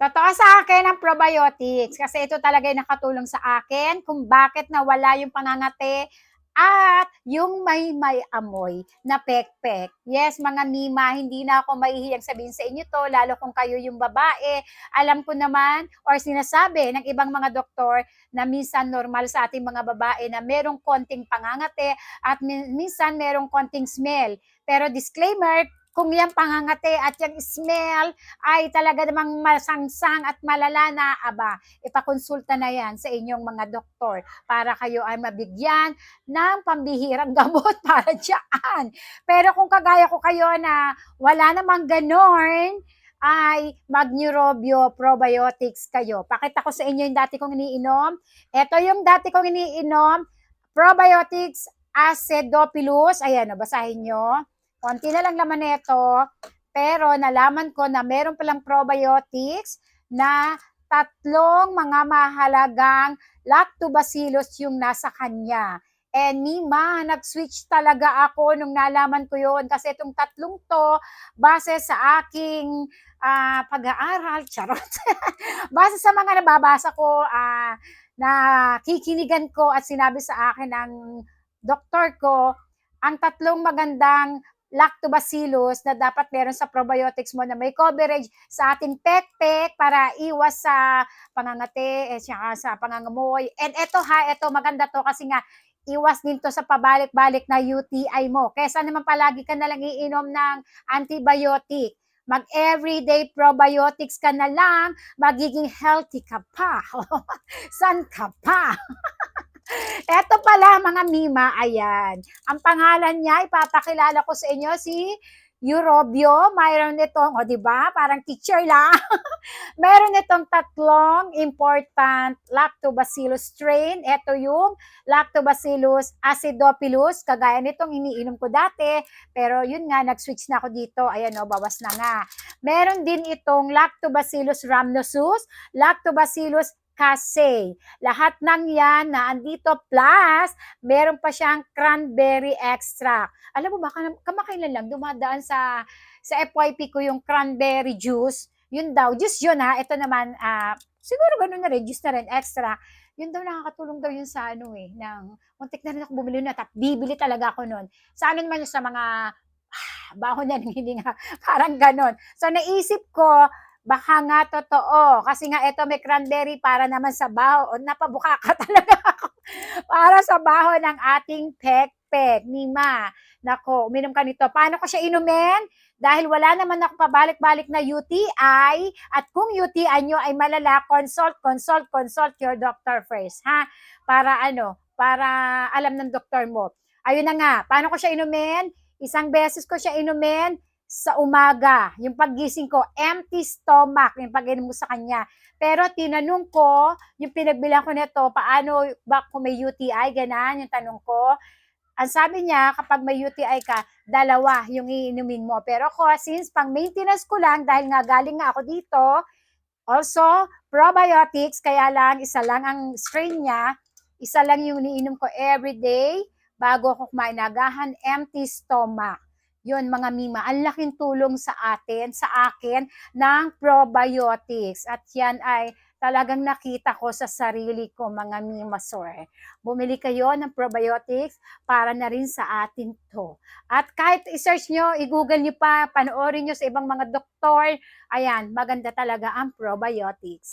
Totoo sa akin ang probiotics kasi ito talaga yung nakatulong sa akin kung bakit nawala yung pangangate at yung may amoy na pekpek. Yes, mga Mima, hindi na ako mahihiyang sabihin sa inyo to, lalo kung kayo yung babae. Alam ko naman or sinasabi ng ibang mga doktor na minsan normal sa ating mga babae na merong konting pangangate at minsan merong konting smell. Pero disclaimer, kung yung pangangate at yung smell ay talaga namang masangsang at malala na, aba, ipakonsulta na yan sa inyong mga doktor para kayo ay mabigyan ng pambihirang gamot para dyan. Pero kung kagaya ko kayo na wala namang ganon, ay mag-neurobio probiotics kayo. Pakita ko sa inyo yung dati kong iniinom. Ito yung dati kong iniinom, probiotics acidophilus. Ayan, basahin nyo. Konti na lang laman nito. Pero nalaman ko na meron palang probiotics na tatlong mga mahalagang lactobacillus yung nasa kanya. And Mima, nag-switch talaga ako nung nalaman ko yon kasi itong tatlong to, base sa aking pag-aaral, charot, base sa mga nababasa ko, na kikinigan ko at sinabi sa akin ng doktor ko, ang tatlong magandang lactobacillus na dapat meron sa probiotics mo na may coverage sa ating pekpek para iwas sa pangangate, sa pangangamoy. And ito maganda to kasi nga iwas din to sa pabalik-balik na UTI mo. Kesa naman palagi ka na lang iinom ng antibiotic. Mag everyday probiotics ka na lang, magiging healthy ka pa. San ka pa? Eto pala mga Mima, ayan. Ang pangalan niya, ipapakilala ko sa inyo si Eurobio. Mayroon itong, o diba, parang teacher lang. Meron itong tatlong important lactobacillus strain. Ito yung lactobacillus acidophilus. Kagaya nitong iniinom ko dati. Pero yun nga, nag-switch na ako dito. Ayan o, bawas na nga. Meron din itong lactobacillus rhamnosus, lactobacillus casei. Lahat ng yan na andito plus, meron pa siyang cranberry extract. Alam mo ba, kamakailan lang dumadaan sa FYP ko yung cranberry juice. Yun daw, juice yun ha. Ito naman, siguro ganun na rin, juice na rin, extra. Yun daw, nakakatulong daw yun sa ano muntik na rin ako bumili na, bibili talaga ako nun. Sa ano naman sa mga baho na ng hininga, parang ganon. So naisip ko, baka nga totoo. Kasi nga ito may cranberry para naman sa baho. O, napabuka ka talaga ako. Para sa baho ng ating pekpek. Mima, nako, uminom ka nito. Paano ko siya inumin? Dahil wala naman ako pabalik-balik na UTI. At kung UTI nyo ay malala, consult your doctor first. Ha? Para para alam ng doktor mo. Ayun na nga, paano ko siya inumin? Isang beses ko siya inumin sa umaga, yung paggising ko, empty stomach, yung pag-inom mo sa kanya. Pero tinanong ko, yung pinagbilang ko nito, paano ba kung may UTI, ganan, yung tanong ko. Ang sabi niya, kapag may UTI ka, dalawa yung iinumin mo. Pero ako, since pang maintenance ko lang, dahil nga galing nga ako dito, also, probiotics, kaya lang, isa lang ang strain niya, isa lang yung iniinom ko everyday, bago ako kumain, nagahan, empty stomach. Yun mga Mima, ang laking tulong sa akin ng probiotics. At yan ay talagang nakita ko sa sarili ko mga Mima Sore. Bumili kayo ng probiotics para na rin sa atin to. At kahit i-search nyo, i-google nyo pa, panoorin nyo sa ibang mga doktor, ayan, maganda talaga ang probiotics.